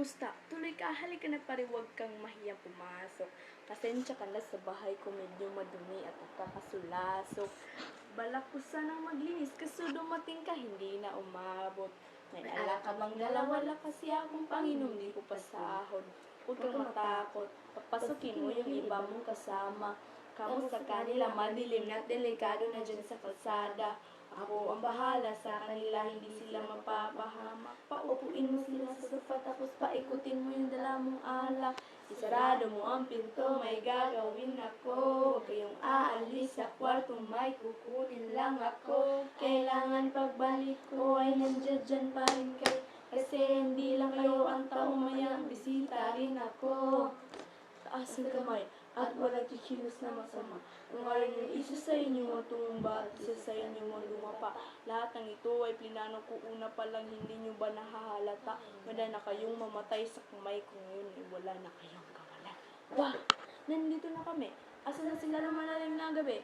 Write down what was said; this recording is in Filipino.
Kumusta? Tuloy ka, halika na pare, huwag kang mahiyang pumasok. Pasensya ka na sa bahay ko, medyo madumi at kakasulasok. Balak ko sanang maglinis, kaso dumating ka, hindi na umabot. May ala ka bang dala? Wala kasi akong panginom, di ko pasahod. Huwag kang matakot, papasukin mo yung iba mong kasama. Kamu sa kanila, madilim at delikado na dyan sa kalsada. Ako ang bahala sa kanila, hindi sila mapapahamak. Paupuin mo sila sa sofa, tapos paikutin mo yung dala mong alak. Isarado mo ang pinto, may gagawin ako. Huwag kayong aalis sa kwarto, may kukunin lang ako. Kailangan pagbalik ko ay nandiyan dyan pa rin kayo. Kasi hindi lang kayo ang tao, mayang bisita rin ako. Taas ang kamay at walang kikilos na masama. Ngayon yung isa sa inyo ang tumumba at isa sa inyo ang lumapa. Lahat ng ito ay plinano ko una pa lang, hindi nyo ba nahahalata? Wala na kayong mamatay sa kamay ko ngayon, ay wala na kayong kawalan. Wah! Nandito na kami. Asa na sila ng malalim na gabi?